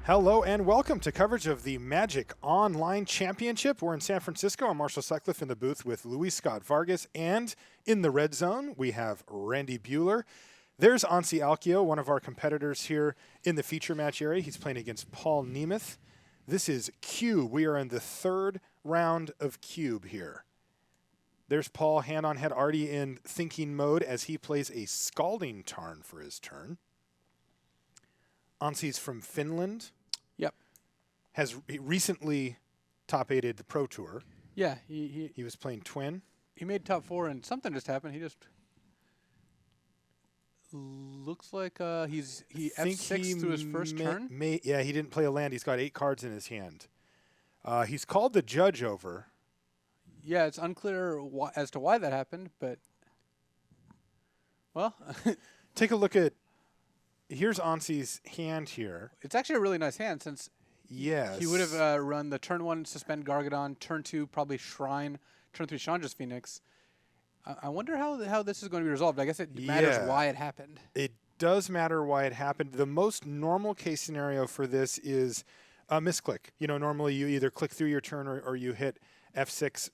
Hello and welcome to coverage of the Magic Online Championship. We're in San Francisco. I'm Marshall Sutcliffe in the booth with Luis Scott Vargas. And in the red zone, we have Randy Buehler. There's Anssi Alkio, one of our competitors here in the feature match area. He's playing against Paul Nemeth. This is Cube. We are in the third round of Cube here. There's Paul, hand on head, already in thinking mode as he plays a Scalding Tarn for his turn. Anssi's from Finland. Yep. Has recently top-8'd the Pro Tour. Yeah, he was playing Twin. He made top 4, and something just happened. He just looks like he F6 through his first turn. Yeah, he didn't play a land. He's got 8 cards in his hand. He's called the judge over. Yeah, it's unclear as to why that happened, but well, take a look at. Here's Anssi's hand here. It's actually a really nice hand since yes. He would have run the turn 1 Suspend Gargadon, turn 2 probably Shrine, turn 3 Chandra's Phoenix. I wonder how this is going to be resolved. I guess it matters why it happened. It does matter why it happened. The most normal case scenario for this is a misclick. You know, normally you either click through your turn or you hit F6,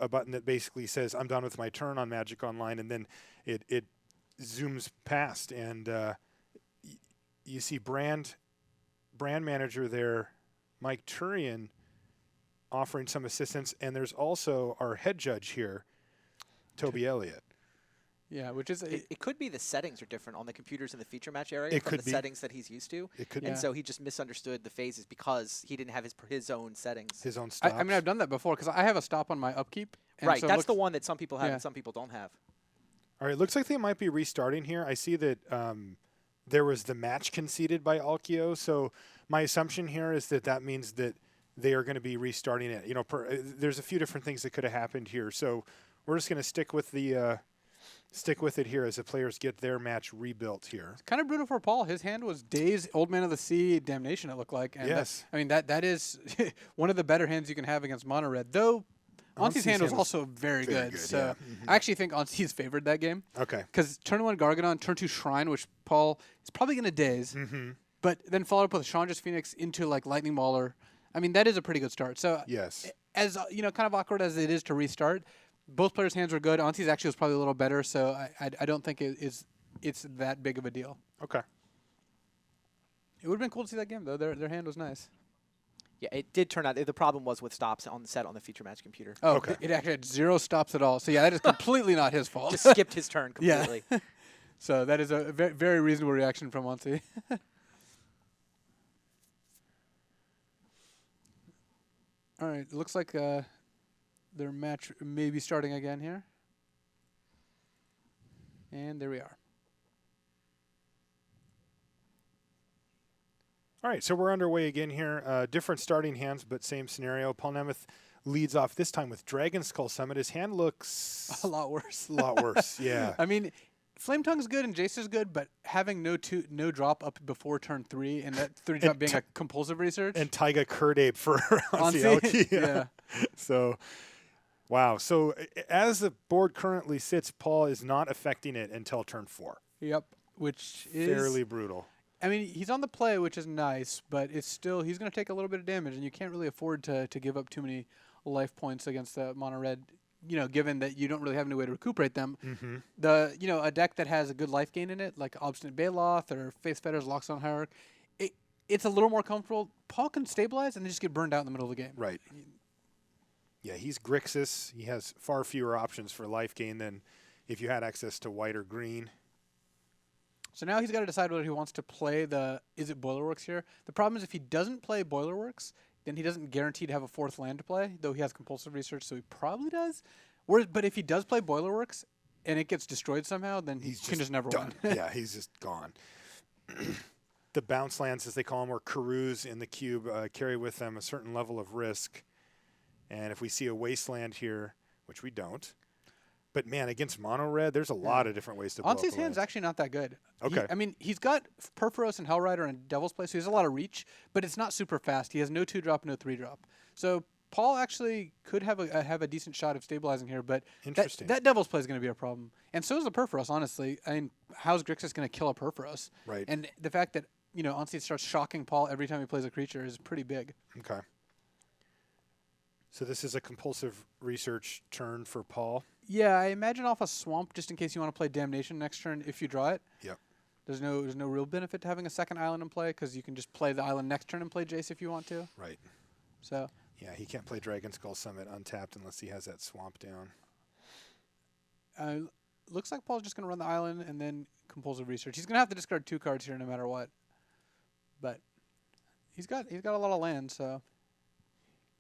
a button that basically says, I'm done with my turn on Magic Online, and then it zooms past. And you see brand manager there, Mike Turian, offering some assistance, and there's also our head judge here, Toby Elliott. Yeah, which is it could be the settings are different on the computers in the feature match area from the settings that he's used to. It could and so he just misunderstood the phases because he didn't have his own settings. His own stops. I mean, I've done that before because I have a stop on my upkeep. Right, so that's the one that some people have and some people don't have. All right, looks like they might be restarting here. I see that there was the match conceded by Alkio, so my assumption here is that means that they are going to be restarting it. You know, there's a few different things that could have happened here, so we're just going to stick with it here as the players get their match rebuilt here. It's kind of brutal for Paul. His hand was Daze, Old Man of the Sea, Damnation. It looked like. And yes. That is one of the better hands you can have against mono red, though. Anssi's hand was also very good. So yeah. I actually think Anssi's favored that game. Okay. Because turn 1 Gargadon, turn 2 Shrine, which Paul is probably going to daze, but then followed up with Chandra's Phoenix into like Lightning Mauler. I mean, that is a pretty good start. So yes, as you know, kind of awkward as it is to restart, both players' hands were good. Anssi's actually was probably a little better, so I don't think it's that big of a deal. Okay. It would have been cool to see that game though. Their hand was nice. Yeah, it did turn out. The problem was with stops on the set on the feature match computer. Oh, okay. It actually had 0 stops at all. So, yeah, that is completely not his fault. Just skipped his turn completely. Yeah. So, that is a very reasonable reaction from Anssi. All right. It looks like their match may be starting again here. And there we are. All right, so we're underway again here. Different starting hands, but same scenario. Paul Nemeth leads off this time with Dragon Skull Summit. His hand looks a lot worse. A lot worse, yeah. I mean, Flame Tongue's good and Jace is good, but having no drop up before turn 3 and that 3 drop being a compulsive research. And Taiga Kurdabe for Anssi Alkio. Yeah. So, wow. So as the board currently sits, Paul is not affecting it until turn 4. Yep, which is fairly brutal. I mean, he's on the play, which is nice, but it's still he's going to take a little bit of damage, and you can't really afford to give up too many life points against the mono red. You know, given that you don't really have any way to recuperate them. A deck that has a good life gain in it, like Obstinate Baloth or Face Fetters, Locks on Hierarch, it's a little more comfortable. Paul can stabilize and then just get burned out in the middle of the game. Right. Yeah, he's Grixis. He has far fewer options for life gain than if you had access to white or green. So now he's got to decide whether he wants to play is it Boilerworks here? The problem is if he doesn't play Boilerworks, then he doesn't guarantee to have a 4th land to play, though he has compulsive research, so he probably does. But if he does play Boilerworks and it gets destroyed somehow, then he can just never done. win. Yeah, he's just gone. The bounce lands, as they call them, or Karus in the cube, carry with them a certain level of risk. And if we see a wasteland here, which we don't, but, man, against mono red, there's a lot of different ways to blow up Anssi's hand's actually not that good. Okay. He's got Perforos and Hellrider and Devil's Play, so he has a lot of reach, but it's not super fast. He has no 2-drop, no 3-drop. So Paul actually could have a decent shot of stabilizing here, but that Devil's Play is going to be a problem. And so is the Perforos, honestly. I mean, how's Grixis going to kill a Perforos? Right. And the fact that Anssi starts shocking Paul every time he plays a creature is pretty big. Okay. So this is a compulsive research turn for Paul. Yeah, I imagine off a swamp just in case you want to play Damnation next turn if you draw it. Yep. There's no real benefit to having a second island in play because you can just play the island next turn and play Jace if you want to. Right. So. Yeah, he can't play Dragon Skull Summit untapped unless he has that swamp down. Looks like Paul's just going to run the island and then compulsive research. He's going to have to discard 2 cards here no matter what. But he's got a lot of land, so.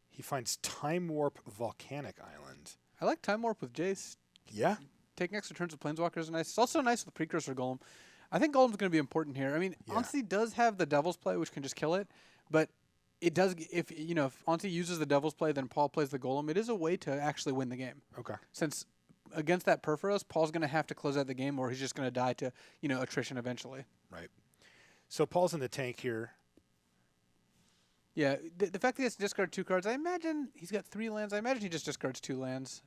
He finds Time Warp Volcanic Island. I like Time Warp with Jace. Yeah. Taking extra turns with Planeswalker is nice. It's also nice with Precursor Golem. I think Golem's going to be important here. I mean, Yeah. Anssi does have the Devil's Play, which can just kill it, but it does. If Anssi uses the Devil's Play, then Paul plays the Golem. It is a way to actually win the game. Okay. Since against that Perforos, Paul's going to have to close out the game, or he's just going to die to attrition eventually. Right. So Paul's in the tank here. Yeah, the fact that he has to discard 2 cards, I imagine he's got 3 lands. I imagine he just discards 2 lands.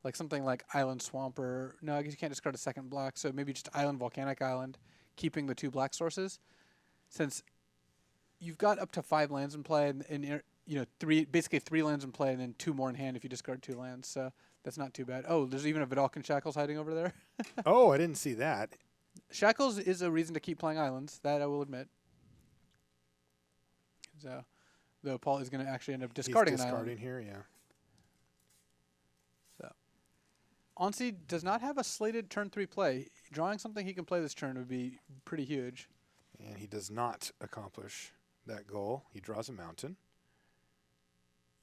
Like something like Island Swamp or... No, I guess you can't discard a second black, so maybe just Island Volcanic Island, keeping the 2 black sources. Since you've got up to 5 lands in play, and basically 3 lands in play, and then 2 more in hand if you discard 2 lands, so that's not too bad. Oh, there's even a Vidalcan Shackles hiding over there. Oh, I didn't see that. Shackles is a reason to keep playing Islands, that I will admit. So, though Paul is going to actually end up discarding He's an discarding island. here, yeah. So, Anssi does not have a slated turn 3 play. Drawing something he can play this turn would be pretty huge. And he does not accomplish that goal. He draws a mountain.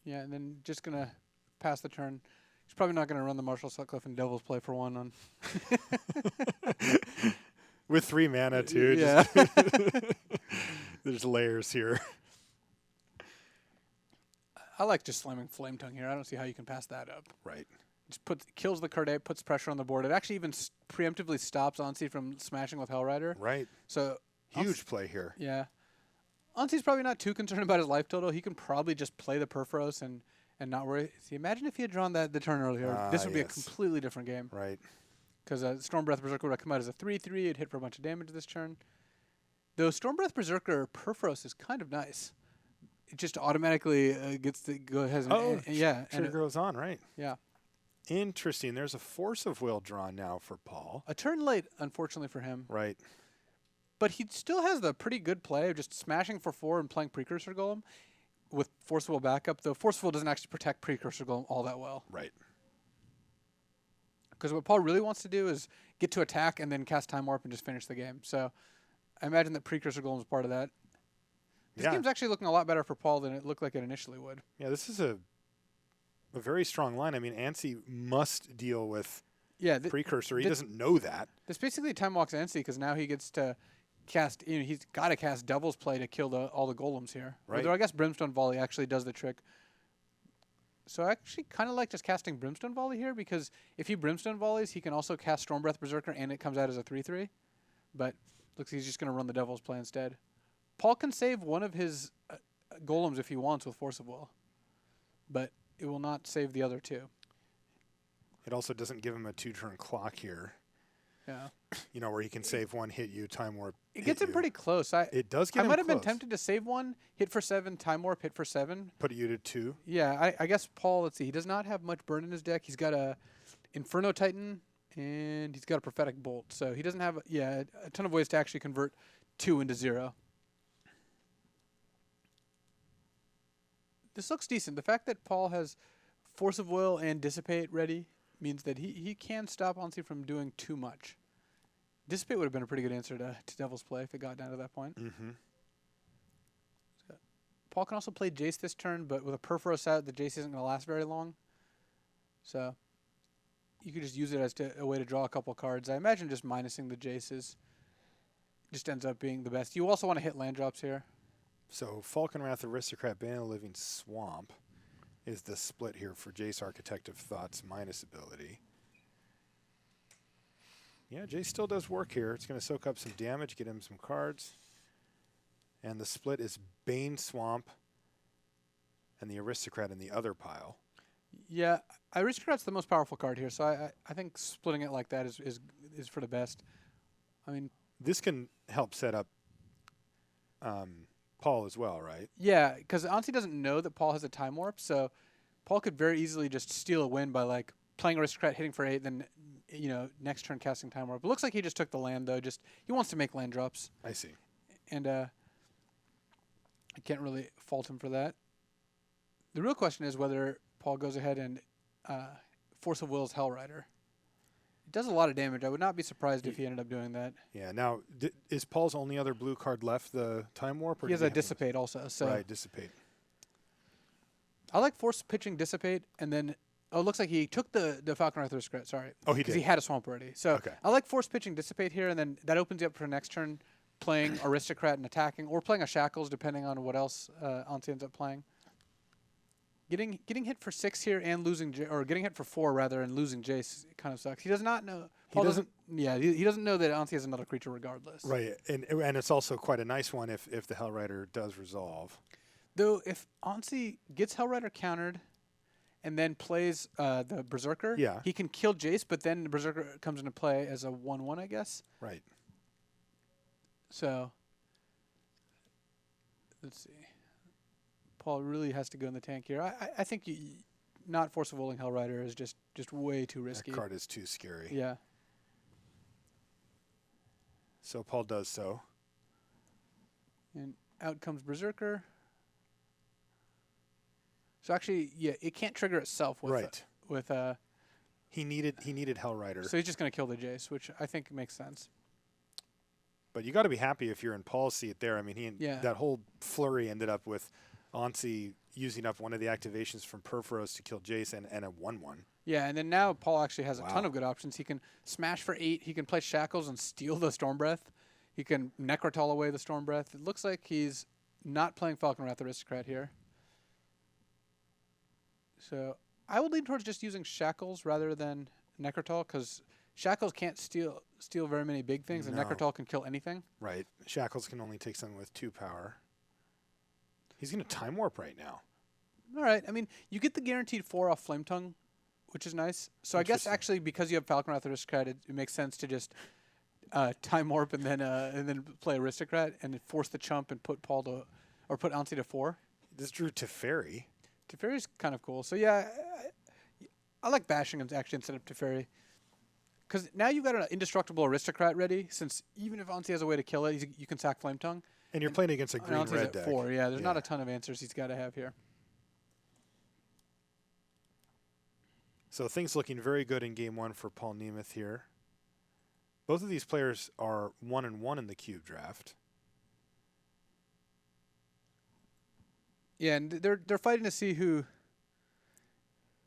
Yeah, and then just going to pass the turn. He's probably not going to run the Marshall Sutcliffe and Devil's Play for 1 on. With 3 mana, too. Yeah. There's layers here. I like just slamming Flame Tongue here. I don't see how you can pass that up. Right. Just kills the card out, puts pressure on the board. It actually even preemptively stops Anssi from smashing with Hellrider. Right. So Huge play here. Yeah. Ansi's probably not too concerned about his life total. He can probably just play the Perforos and not worry. See, imagine if he had drawn the turn earlier. This would be a completely different game. Right. Because Stormbreath Berserker would have come out as a 3/3. It'd hit for a bunch of damage this turn. Though Stormbreath Berserker Perforos is kind of nice. It just automatically gets to go ahead and yeah. Sure goes on, right. Yeah. Interesting. There's a Force of Will drawn now for Paul. A turn late, unfortunately for him. Right. But he still has the pretty good play of just smashing for 4 and playing Precursor Golem with Force of Will backup. Though Force of Will doesn't actually protect Precursor Golem all that well. Right. Because what Paul really wants to do is get to attack and then cast Time Warp and just finish the game. So I imagine that Precursor Golem is part of that. This game's actually looking a lot better for Paul than it looked like it initially would. Yeah, this is a very strong line. I mean, Anssi must deal with Precursor. He doesn't know that. This basically time walks Anssi because now he gets to cast. He's got to cast Devil's Play to kill all the golems here. Right. Although I guess Brimstone Volley actually does the trick. So I actually kind of like just casting Brimstone Volley here because if he Brimstone Volleys, he can also cast Stormbreath Berserker and it comes out as a 3/3. But looks like he's just going to run the Devil's Play instead. Paul can save one of his golems if he wants with Force of Will, but it will not save the other 2. It also doesn't give him a 2-turn clock here. Yeah. Where he can save 1, hit you, Time Warp. It gets him pretty close. It does get him I might have been close. tempted to save 1, hit for 7, Time Warp, hit for 7. Put you to 2. Yeah, I guess Paul, let's see, he does not have much burn in his deck. He's got a Inferno Titan, and he's got a Prophetic Bolt. So he doesn't have, a ton of ways to actually convert 2 into 0. This looks decent. The fact that Paul has Force of Will and Dissipate ready means that he can stop Anssi from doing too much. Dissipate would have been a pretty good answer to Devil's Play if it got down to that point. Mm-hmm. So Paul can also play Jace this turn, but with a Perforos out, the Jace isn't going to last very long. So you could just use it as a way to draw a couple cards. I imagine just minusing the Jaces just ends up being the best. You also want to hit land drops here. So Falconwrath Aristocrat, Bane of the Living Swamp is the split here for Jace Architect of Thoughts minus ability. Yeah, Jace still does work here. It's going to soak up some damage, get him some cards. And the split is Bane Swamp and the Aristocrat in the other pile. Yeah, Aristocrat's the most powerful card here, so I think splitting it like that is for the best. I mean, this can help set up Paul as well, right? Yeah, because Anssi doesn't know that Paul has a time warp, so Paul could very easily just steal a win by like playing Aristocrat, hitting for 8, then next turn casting time warp. It looks like he just took the land though. Just he wants to make land drops, I see. and I can't really fault him for that. The real question is whether Paul goes ahead and Force of Will's Hellrider. It does a lot of damage. I would not be surprised if he ended up doing that. Yeah. Now, is Paul's only other blue card left the time warp? Or He has did a have Dissipate also. So Right, dissipate. I like force pitching Dissipate, and then it looks like he took the Falcon Aristocrat. Sorry. Oh, he Because did. he had a swamp already. So Okay. I like force pitching Dissipate here, and then that opens you up for next turn playing Aristocrat and attacking, or playing a Shackles depending on what else Anssi ends up playing. Getting hit for 6 here and losing or getting hit for 4 rather and losing Jace kind of sucks. He does not know. Paul doesn't- Yeah, he doesn't know that Anssi has another creature regardless. Right, and it's also quite a nice one if the Hellrider does resolve. Though if Anssi gets Hellrider countered and then plays the Berserker, Yeah. he can kill Jace, but then the Berserker comes into play as a 1/1, I guess. Right. So let's see. Paul really has to go in the tank here. I think not Force of Willing Hellrider is just way too risky. That card is too scary. Yeah. So Paul does so. And out comes Berserker. So actually, yeah, it can't trigger itself with Right. He needed Hellrider. So he's just going to kill the Jace, which I think makes sense. But you got to be happy if you're in Paul's seat there. I mean, Yeah. that whole flurry ended up with Anssi using up one of the activations from Perforos to kill Jace and a 1/1. Yeah, and then now Paul actually has a ton Wow. of good options. He can smash for 8. He can play Shackles and steal the Storm Breath. He can Necrotol away the Storm Breath. It looks like he's not playing Falcon Wrath Aristocrat here. So I would lean towards just using Shackles rather than Necrotol, because Shackles can't steal very many big things, and No. Necrotol can kill anything. Right. Shackles can only take something with 2 power. He's going to time warp right now. All right. I mean, you get the guaranteed 4 off Flame Tongue, which is nice. So I guess Interesting. actually because you have Falcon Wrath Aristocrat, it makes sense to just time warp and then play Aristocrat and force the chump and put put Anssi to 4. This drew Teferi. Teferi's kind of cool. So yeah, I like bashing him actually instead of Teferi. Because now you've got an indestructible Aristocrat ready, since even if Anssi has a way to kill it, you can sack Flame Tongue. And you're playing against a And Ansi's green-red at deck. 4. Yeah, there's not a ton of answers he's got to have here. So things looking very good in game 1 for Paul Nemeth here. Both of these players are 1-1 in the cube draft. Yeah, and they're fighting to see who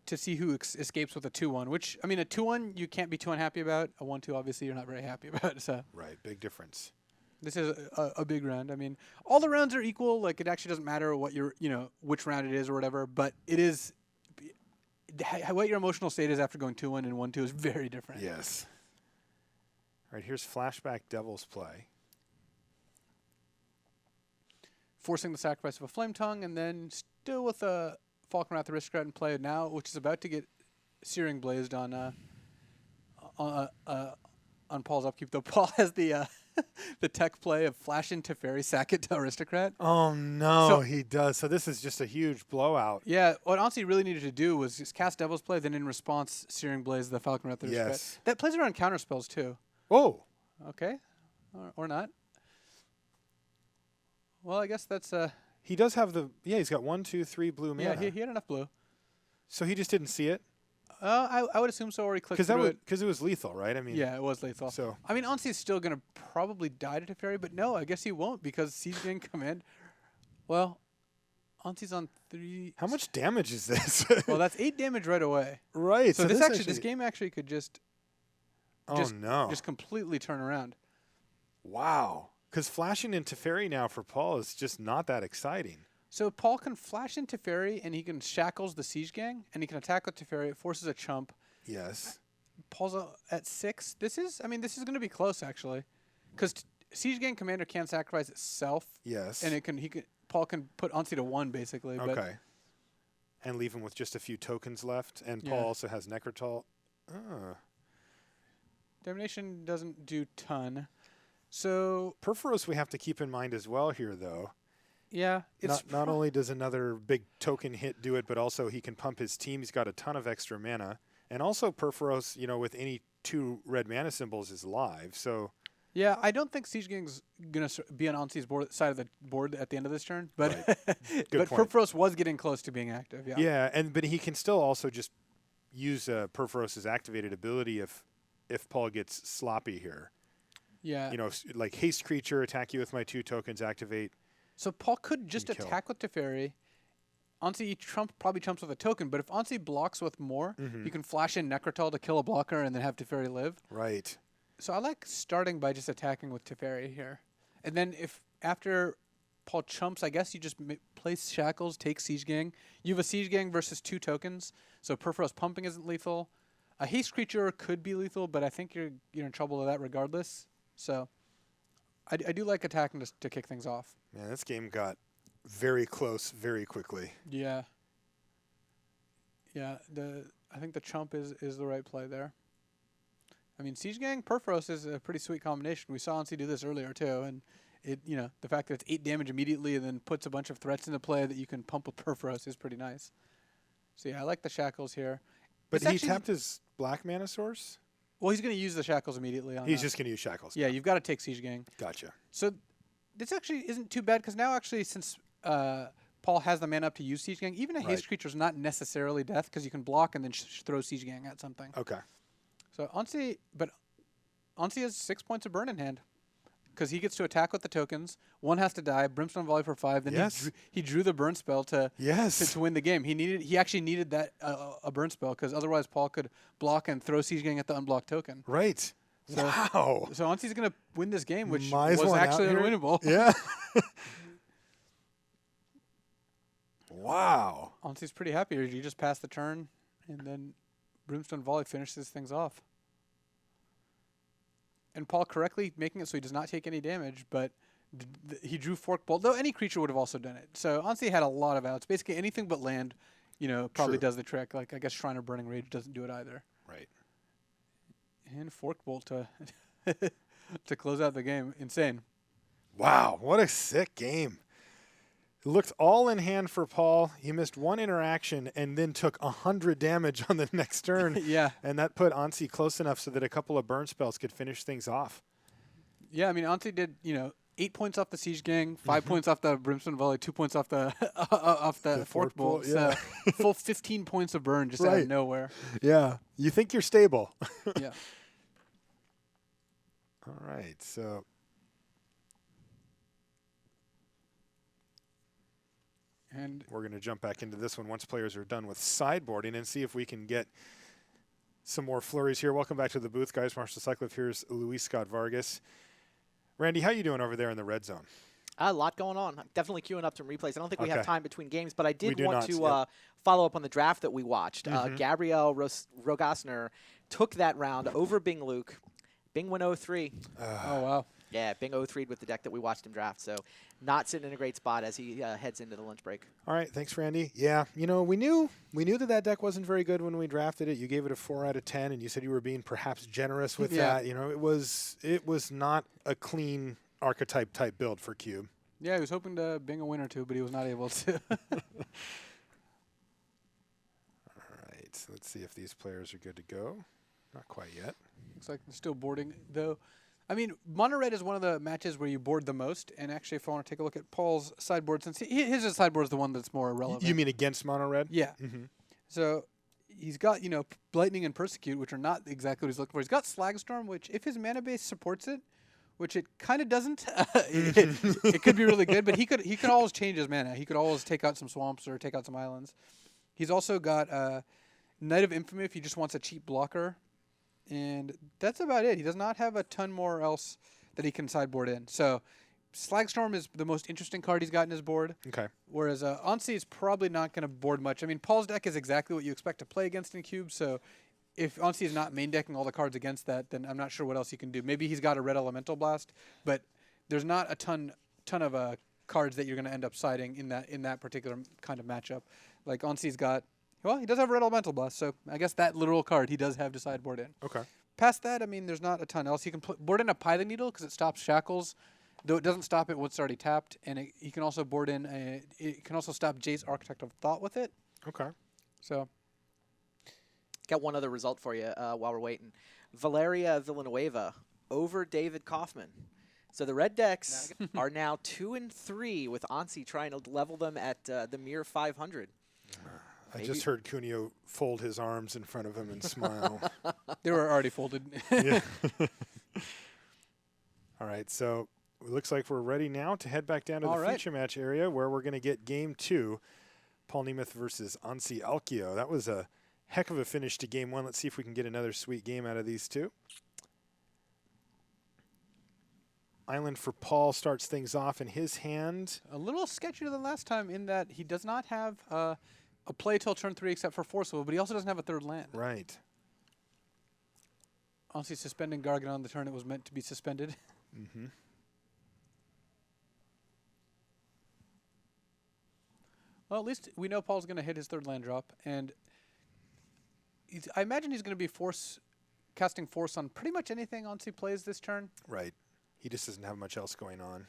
escapes with a 2-1. Which I mean, a 2-1 you can't be too unhappy about. A 1-2 obviously you're not very happy about. So Right, big difference. this is a big round. I mean, all the rounds are equal. Like it actually doesn't matter what which round it is or whatever. But it is what your emotional state is after going 2-1 and 1-2 is very different. Yes. All right, here's Flashback Devil's Play. Forcing the sacrifice of a Flame Tongue, and then still with a Falcon Wrath Aristocrat in play now, which is about to get Searing Blazed on Paul's upkeep. Though Paul has the the tech play of Flash into Teferi, sack it to Aristocrat. Oh, no, So- he does. So this is just a huge blowout. Yeah, what Anssi really needed to do was just cast Devil's Play, then in response, Searing Blaze the Falcon Wrath Aristocrat. Yes. That plays around counter spells too. Oh, Okay, or not. Well, I guess that's he does have he's got 1, 2, 3 blue mana. yeah. He had enough blue. So he just didn't see it? I would assume so, or he clicked through it. Because it was lethal, right? I mean, Yeah, it was lethal. So I mean, Ansi is still going to probably die to Teferi, but no, I guess he won't because Siege Gang command. Well, Ansi's on 3. how much damage is this? Well, that's 8 damage right away. Right. So this game actually could just no. just completely turn around. Wow. Because flashing into Teferi now for Paul is just not that exciting. So Paul can flash into Teferi and he can shackles the Siege Gang and he can attack with Teferi. It forces a chump. Yes. Paul's at 6. This is going to be close actually, because Siege Gang commander can't sacrifice itself. Yes. And Paul can put Ansi to 1 basically. But Okay. And leave him with just a few tokens left. And Paul Yeah. also has Necrotol. Domination doesn't do ton. So Perforos we have to keep in mind as well here, though. yeah, it's Not only does another big token hit do it, but also he can pump his team. He's got a ton of extra mana. And also Perforos, with any 2 red mana symbols is live. So yeah. I don't think Siege Gang's gonna be on Ansi's side of the board at the end of this turn, but Good but point. Perforos was getting close to being active. Yeah. yeah, but he can still also just use Perforos' activated ability if Paul gets sloppy here. Yeah. Like haste creature, attack you with my 2 tokens, activate. So Paul could just And kill. attack with Teferi. Ansi probably trumps with a token, but if Ansi blocks with more, you can flash in Necrotal to kill a blocker and then have Teferi live. Right. So I like starting by just attacking with Teferi here. And then if after Paul chumps, I guess you just place Shackles, take Siege Gang. You have a Siege Gang versus 2 tokens, so Perforos pumping isn't lethal. A haste creature could be lethal, but I think you're in trouble with that regardless. So I do like attacking to kick things off. Man, this game got very close very quickly. Yeah. Yeah, I think the chump is the right play there. I mean, Siege Gang Perforos is a pretty sweet combination. We saw Anssi do this earlier too, and the fact that it's 8 damage immediately and then puts a bunch of threats into play that you can pump with Perforos is pretty nice. So yeah, I like the Shackles here. But It's he actually- tapped his black mana source? Well, he's going to use the Shackles immediately on He's that. just going to use Shackles. Yeah, you've got to take Siege Gang. Gotcha. So this actually isn't too bad because now actually since Paul has the mana up to use Siege Gang, even a haste Right. creature is not necessarily death because you can block and then throw Siege Gang at something. Okay. So Anssi has 6 points of burn in hand because he gets to attack with the tokens. 1 has to die. Brimstone Volley for 5. Then Yes. he drew the burn spell to Yes. win the game. He actually needed that a burn spell because otherwise Paul could block and throw Siege Gang at the unblocked token. Right. So- Wow. So Ansi's going to win this game, which Mize was one out actually here. unwinnable. Yeah. Wow. Ansi's pretty happy. You just pass the turn, and then Brimstone Volley finishes things off. And Paul correctly making it so he does not take any damage, but he drew Fork Bolt, though any creature would have also done it. So Ansi had a lot of outs. Basically anything but land, probably True. does the trick. Like, I guess Shrine of Burning Rage doesn't do it either. Right. And Fork Bolt to to close out the game. Insane. Wow. What a sick game. It looked all in hand for Paul. He missed 1 interaction and then took 100 damage on the next turn. Yeah. And that put Anssi close enough so that a couple of burn spells could finish things off. Yeah, I mean, Ansi did, 8 points off the Siege Gang, 5 points off the Brimstone Volley, 2 points off the The Fork Bolt. yeah. So full 15 points of burn just out Right. of nowhere. Yeah. You think you're stable. Yeah. All right. So And we're going to jump back into this one once players are done with sideboarding and see if we can get some more flurries here. Welcome back to the booth, guys. Marshall Sutcliffe. Here's Luis Scott Vargas. Randy, how you doing over there in the red zone? A lot going on. I'm definitely queuing up some replays. I don't think we have Okay. time between games, but I We did do want not, to yep. follow up on the draft that we watched. Mhm. Gabrielle Rogasner took that round over Bing Luke. Bing went 0-3. oh wow. Yeah, Bing 0-3'd with the deck that we watched him draft. So not sitting in a great spot as he heads into the lunch break. All right, thanks, Randy. Yeah, we knew that deck wasn't very good when we drafted it. You gave it a 4 out of 10, and you said you were being perhaps generous with Yeah. that. It was not a clean archetype type build for Cube. Yeah, he was hoping to bing a win or two, but he was not able to. All right, so let's see if these players are good to go. Not quite yet. Looks like they're still boarding, though. I mean, Mono Red is one of the matches where you board the most. And actually, if I want to take a look at Paul's sideboard, since his sideboard is the one that's more irrelevant. You mean against Mono Red? Yeah. Mm-hmm. So he's got, Lightning and Persecute, which are not exactly what he's looking for. He's got Slagstorm, which if his mana base supports it, which it kind of doesn't, it could be really good. But he could always change his mana. He could always take out some swamps or take out some islands. He's also got Knight of Infamy if he just wants a cheap blocker. And that's about it. He does not have a ton more else that he can sideboard in. So Slagstorm is the most interesting card he's got in his board. Okay. Whereas Anssi is probably not going to board much. I mean, Paul's deck is exactly what you expect to play against in Cube. So if Anssi is not main decking all the cards against that, then I'm not sure what else he can do. Maybe he's got a Red Elemental Blast, but there's not a ton of cards that you're going to end up siding in that particular kind of matchup. Like Ansi's got Well, he does have Red Elemental Blast, so I guess that literal card he does have to sideboard in. Okay. Past that, I mean, there's not a ton else. He can board in a Pithing Needle because it stops Shackles, though it doesn't stop it once it's already tapped. And he can also board in it can also stop Jace Architect of Thought with it. Okay. So Got one other result for you while we're waiting. Valeria Villanueva over David Kaufman. So the red decks are now 2 and 3 with Anssi trying to level them at the mere 500. I just heard Cuneo fold his arms in front of him and smile. they were already folded. Yeah. All right, so it looks like we're ready now to head back down to the feature match area where we're going to get game 2, Paul Nemeth versus Anssi Alkio. That was a heck of a finish to game 1. Let's see if we can get another sweet game out of these two. Island for Paul starts things off in his hand. A little sketchier than last time in that he does not have a play till turn 3 except for Forcible, but he also doesn't have a third land. Right. Honestly, suspending Gargan on the turn it was meant to be suspended. Mm-hmm. Well, at least we know Paul's going to hit his third land drop, and I imagine he's going to be casting Force on pretty much anything Anssi plays this turn. Right. He just doesn't have much else going on.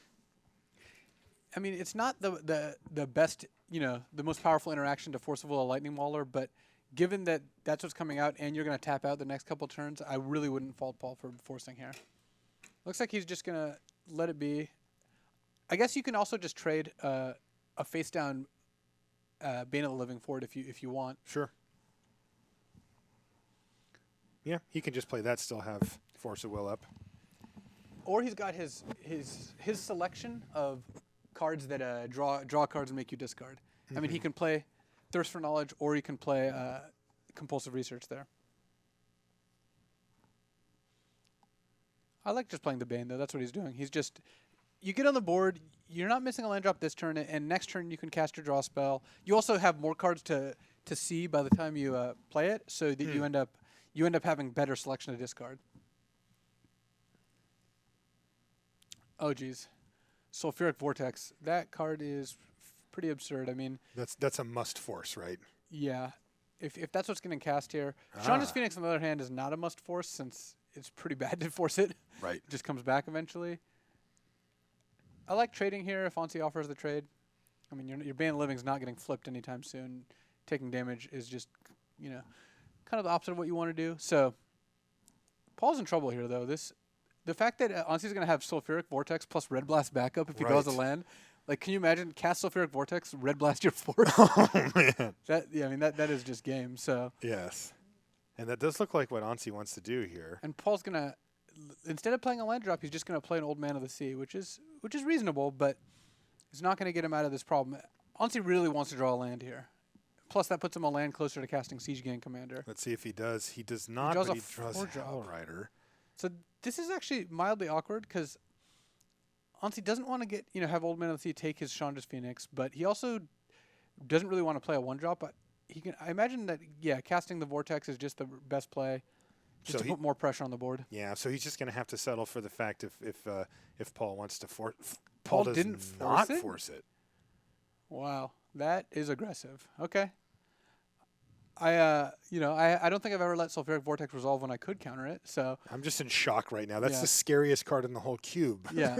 I mean, it's not the best, the most powerful interaction to Forcible a Lightning Waller, but given that that's what's coming out and you're going to tap out the next couple turns, I really wouldn't fault Paul for forcing here. Looks like he's just going to let it be. I guess you can also just trade a face-down Bane of the Living for it if you want. Sure. Yeah, he can just play that, still have Force of Will up. Or he's got his selection of cards that draw cards and make you discard. I mean, he can play Thirst for Knowledge, or he can play Compulsive Research there. I like just playing the Bane, though. That's what he's doing. He's just... You get on the board, you're not missing a land drop this turn, and next turn you can cast your draw spell. You also have more cards to see by the time you play it, so that you end up having better selection to discard. Oh, geez. Sulfuric Vortex. That card is pretty absurd. I mean... That's a must force, right? Yeah. If that's what's getting cast here. Chandra's Phoenix, on the other hand, is not a must force since it's pretty bad to force it. Right. It just comes back eventually. I like trading here if Anssi offers the trade. I mean, your Bane of Living is not getting flipped anytime soon. Taking damage is just, kind of the opposite of what you want to do. So, Paul's in trouble here, though. The fact that Ansi's going to have Sulfuric Vortex plus Red Blast backup if he draws a land, like, can you imagine cast Sulfuric Vortex, Red Blast your Force? Oh, man. That is just game. So yes. And that does look like what Anssi wants to do here. And Paul's going to, instead of playing a land drop, he's just going to play an Old Man of the Sea, which is reasonable, but it's not going to get him out of this problem. Anssi really wants to draw a land here. Plus, that puts him a land closer to casting Siege Gang Commander. Let's see if he does. He does not, draws but he a draws 4-drop. Hell Rider. So this is actually mildly awkward because Anssi doesn't want to have Old Man of the Sea take his Chandra's Phoenix, but he also doesn't really want to play a 1-drop. But I imagine that, casting the Vortex is just the best play, just to put more pressure on the board. Yeah, so he's just going to have to settle for the fact if Paul wants to force. Paul does didn't not force it? force it. Wow, that is aggressive. Okay. I don't think I've ever let Sulfuric Vortex resolve when I could counter it. So I'm just in shock right now. That's the scariest card in the whole cube. Yeah.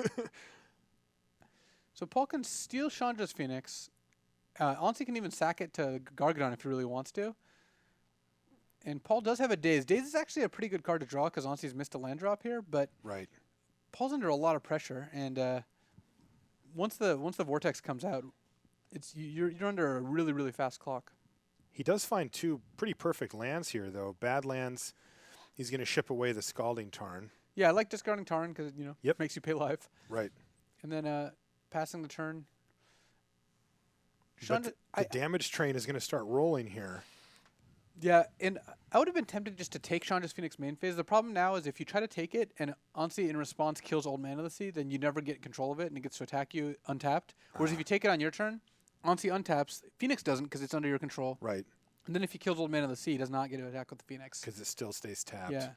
So Paul can steal Chandra's Phoenix. Anssi can even sack it to Gargadon if he really wants to. And Paul does have a Daze. Daze is actually a pretty good card to draw because Ansi's missed a land drop here, but right. Paul's under a lot of pressure, and once the Vortex comes out, you're under a really, really fast clock. He does find 2 pretty perfect lands here, though. Bad lands, he's going to ship away the Scalding Tarn. Yeah, I like discarding Tarn because it makes you pay life. Right. And then passing the turn. But the damage train is going to start rolling here. Yeah, and I would have been tempted just to take Chandra's Phoenix main phase. The problem now is if you try to take it and Anssi in response kills Old Man of the Sea, then you never get control of it and it gets to attack you untapped. Whereas if you take it on your turn, Anssi untaps. Phoenix doesn't because it's under your control. Right. And then if he kills Old Man of the Sea, he does not get to attack with the Phoenix. Because it still stays tapped. Yeah.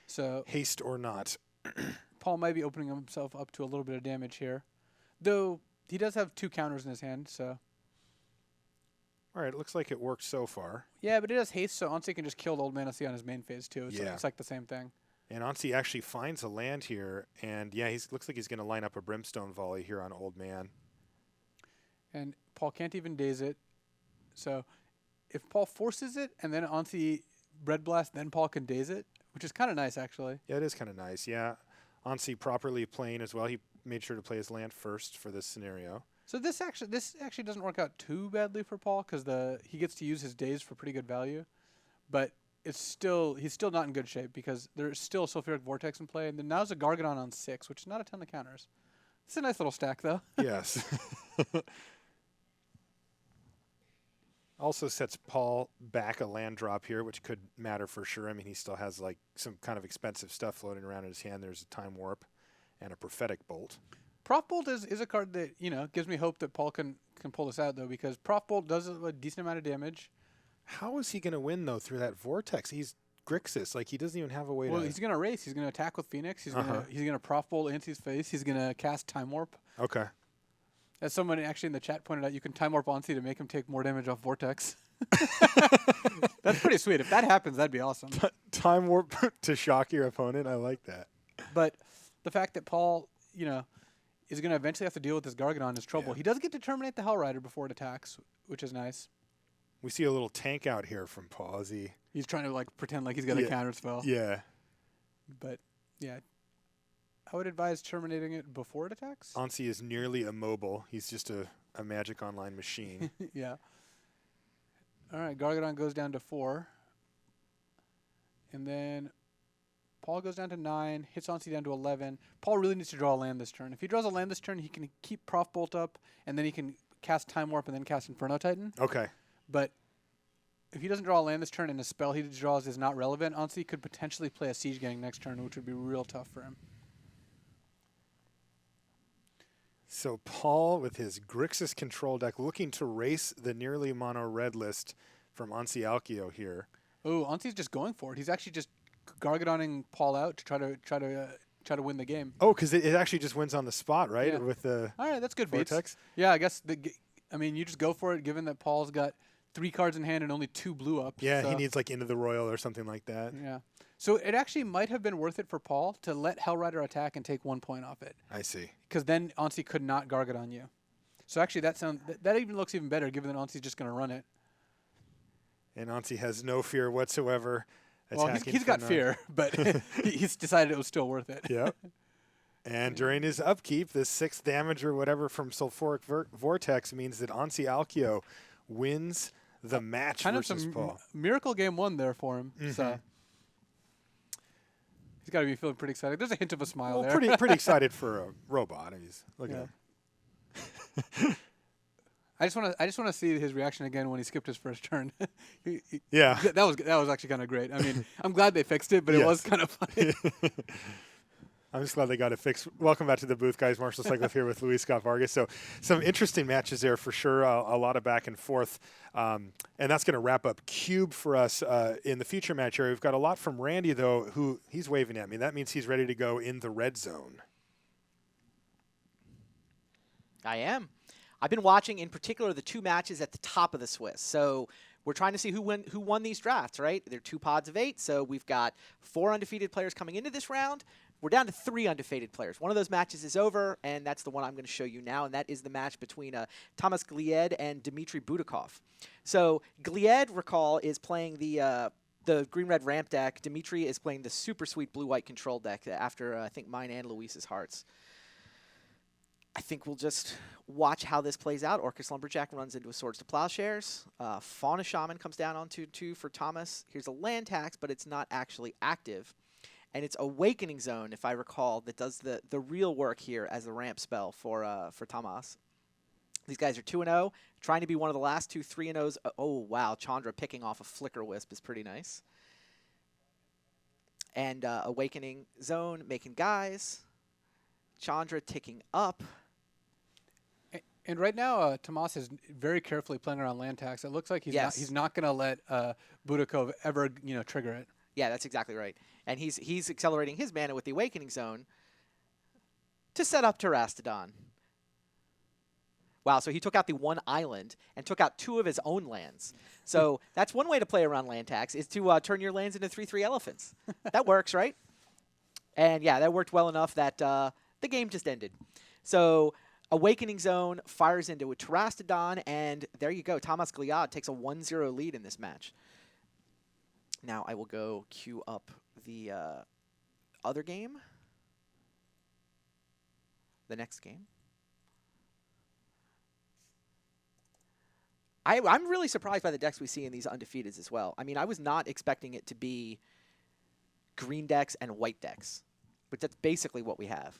So haste or not. Paul might be opening himself up to a little bit of damage here. Though he does have 2 counters in his hand, so. All right, it looks like it worked so far. Yeah, but it has haste, so Anssi can just kill the Old Man of Sea on his main phase too. Yeah. It's like the same thing. And Anssi actually finds a land here, and yeah, looks like he's going to line up a Brimstone Volley here on Old Man. And Paul can't even daze it. So if Paul forces it and then Anssi Red Blast, then Paul can daze it, which is kind of nice, actually. Yeah, it is kind of nice. Yeah, Anssi properly playing as well. He made sure to play his land first for this scenario. So this actually doesn't work out too badly for Paul because he gets to use his daze for pretty good value, but he's still not in good shape because there's still Sulfuric Vortex in play, and then now's a Gargadon on 6, which is not a ton of counters. It's a nice little stack, though. Yes. Also sets Paul back a land drop here, which could matter for sure. I mean, he still has like some kind of expensive stuff floating around in his hand. There's a Time Warp and a Prophetic Bolt. Prof Bolt is a card that, gives me hope that Paul can pull this out, though, because Prof Bolt does a decent amount of damage. How is he going to win, though, through that Vortex? He's Grixis. Like, he doesn't even have a way to... Well, he's going to race. He's going to attack with Phoenix. He's going to Prof Bolt Ansi's face. He's going to cast Time Warp. Okay. As someone actually in the chat pointed out, you can Time Warp Ansi to make him take more damage off Vortex. That's pretty sweet. If that happens, that'd be awesome. Time Warp to shock your opponent. I like that. But the fact that Paul, is going to eventually have to deal with this Gargadon is trouble. Yeah. He does get to terminate the Hell Rider before it attacks, which is nice. We see a little tank out here from Paul. He's trying to pretend like he's got a counter spell. Yeah. But yeah, I would advise terminating it before it attacks. Anssi is nearly immobile. He's just a Magic Online machine. Yeah. All right, Gargadon goes down to 4. And then Paul goes down to 9, hits Anssi down to 11. Paul really needs to draw a land this turn. If he draws a land this turn, he can keep Prof Bolt up, and then he can cast Time Warp and then cast Inferno Titan. Okay. But if he doesn't draw a land this turn and the spell he draws is not relevant, Anssi could potentially play a Siege Gang next turn, which would be real tough for him. So Paul, with his Grixis control deck, looking to race the nearly mono red list from Anssi Alkio here. Oh, Ansi's just going for it. He's actually just Gargadoning Paul out to try to win the game. Oh, because it actually just wins on the spot, right? Yeah. With the all right, that's good beats. Vortex. Yeah, I guess you just go for it, given that Paul's got 3 cards in hand and only 2 blue ups. Yeah, so. he needs like Into the Royal or something like that. Yeah. So it actually might have been worth it for Paul to let Hell Rider attack and take 1 point off it. I see. Because then Anssi could not Gargadon you. So actually that even looks even better, given that Ansi's just going to run it. And Anssi has no fear whatsoever. Well, he's got fear, but he's decided it was still worth it. Yep. And during his upkeep, the 6th damage or whatever from Sulfuric Vortex means that Anssi Alkio wins the match kind versus of some Paul. miracle game 1 there for him. So he's got to be feeling pretty excited. There's a hint of a smile there. Pretty excited for a robot. Look at him. I just want to see his reaction again when he skipped his first turn. Yeah, that was actually kind of great. I mean, I'm glad they fixed it, but it was kind of funny. I'm just glad they got it fixed. Welcome back to the booth, guys. Marshall Cycliffe here with Luis Scott Vargas. So some interesting matches there for sure. A lot of back and forth. And that's going to wrap up Cube for us in the feature match area. We've got a lot from Randy, though, who he's waving at me. That means he's ready to go in the red zone. I am. I've been watching, in particular, the 2 matches at the top of the Swiss. So we're trying to see who won these drafts, right? They're 2 pods of 8, so we've got 4 undefeated players coming into this round. We're down to 3 undefeated players. One of those matches is over, and that's the one I'm going to show you now, and that is the match between Thomas Glied and Dmitry Budakov. So Glied, recall, is playing the green-red ramp deck. Dmitry is playing the super sweet blue-white control deck after, I think, mine and Luis's hearts. I think we'll just watch how this plays out. Orcus Lumberjack runs into a Swords to Plowshares. Fauna Shaman comes down on 2/2 for Thomas. Here's a land tax, but it's not actually active. And it's Awakening Zone, if I recall, that does the real work here as the ramp spell for Thomas. These guys are 2-0, trying to be one of the last 2 3-0s. Oh, wow, Chandra picking off a Flicker Wisp is pretty nice. And Awakening Zone making guys. Chandra ticking up. And right now, Tomas is very carefully playing around land tax. It looks like he's not going to let Budakov ever trigger it. Yeah, that's exactly right. And he's accelerating his mana with the Awakening Zone to set up Terastodon. Wow, so he took out the one island and took out 2 of his own lands. So that's one way to play around land tax, is to turn your lands into 3/3 elephants. That works, right? And yeah, that worked well enough that the game just ended. So Awakening Zone fires into a Terastodon, and there you go. Thomas Gliad takes a 1-0 lead in this match. Now I will go queue up the other game. The next game. I'm really surprised by the decks we see in these undefeateds as well. I mean, I was not expecting it to be green decks and white decks, but that's basically what we have.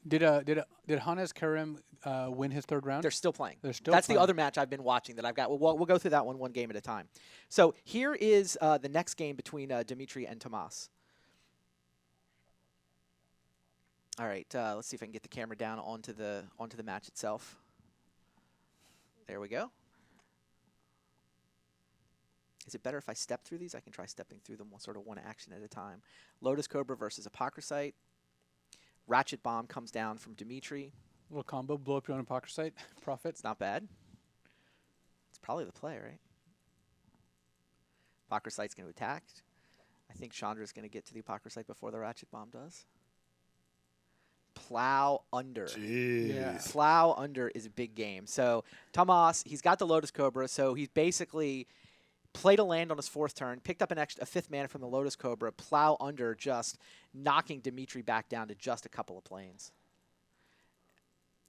Did Hannes Karim win his 3rd round? They're still playing. They're still That's playing. the other match I've been watching that I've got. We'll go through that one game at a time. So here is the next game between Dimitri and Tomas. All right, let's see if I can get the camera down onto the match itself. There we go. Is it better if I step through these? I can try stepping through them sort of one action at a time. Lotus Cobra versus Apocryphite. Ratchet Bomb comes down from Dimitri. Little combo, blow up your own Apocryphite. Profit. It's not bad. It's probably the play, right? Apocryphite's going to attack. I think Chandra's going to get to the Apocryphite before the Ratchet Bomb does. Plow under. Jeez. Yeah. Plow under is a big game. So Tomas, he's got the Lotus Cobra, so he's basically played a land on his 4th turn, picked up a 5th mana from the Lotus Cobra, plow under, just knocking Dimitri back down to just a couple of planes.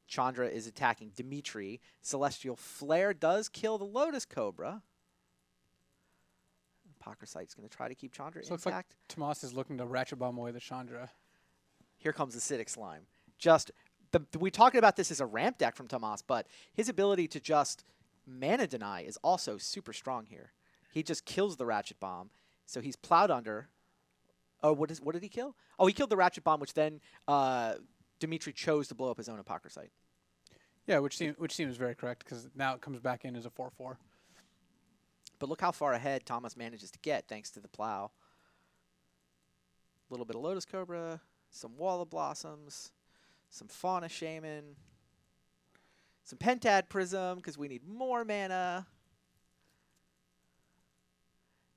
Chandra is attacking Dimitri. Celestial Flare does kill the Lotus Cobra. Apocryphite's going to try to keep Chandra So it looks like intact. Tomas is looking to Ratchet Bomb away the Chandra. Here comes the Acidic Slime. Just we talking about this as a ramp deck from Tomas, but his ability to just mana deny is also super strong here. He just kills the Ratchet Bomb, so he's plowed under. Oh, what did he kill? Oh, he killed the Ratchet Bomb, which then Dimitri chose to blow up his own Apocryphite. Yeah, which seems very correct, because now it comes back in as a 4/4. But look how far ahead Thomas manages to get thanks to the plow. A little bit of Lotus Cobra, some Wall of Blossoms, some Fauna Shaman, some Pentad Prism, because we need more mana.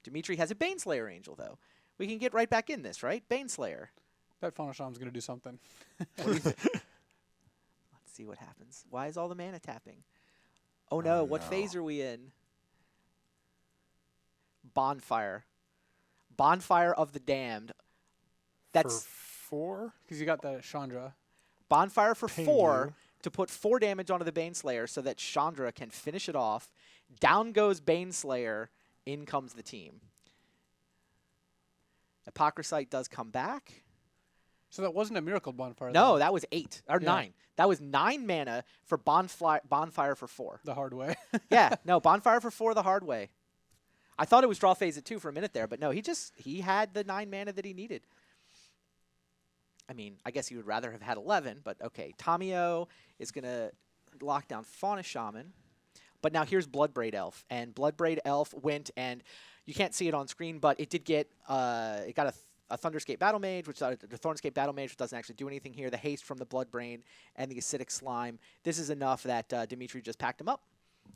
Dimitri has a Baneslayer Angel, though. We can get right back in this, right? Baneslayer. That Fauna Shaman's going to do something. What do you think? Let's see what happens. Why is all the mana tapping? Oh, no. What phase are we in? Bonfire. Bonfire of the Damned. That's For 4? Because you got the Chandra. Bonfire for Ping 4 you. to put 4 damage onto the Baneslayer so that Chandra can finish it off. Down goes Baneslayer. In comes the team. Apocryphite does come back. So that wasn't a Miracle Bonfire. No, though. that was 8 or 9. That was 9 mana for Bonfire for 4. The hard way. Yeah, no, Bonfire for 4 the hard way. I thought it was draw phase at 2 for a minute there, but no, he had the 9 mana that he needed. I mean, I guess he would rather have had 11, but okay. Tamio is going to lock down Fauna Shaman. But now here's Bloodbraid Elf, and Bloodbraid Elf went, and you can't see it on screen, but it did get, it got a Thunderscape Battle Mage, the Thornscape Battle Mage, which doesn't actually do anything here, the haste from the Bloodbrain, and the Acidic Slime. This is enough that Dimitri just packed him up.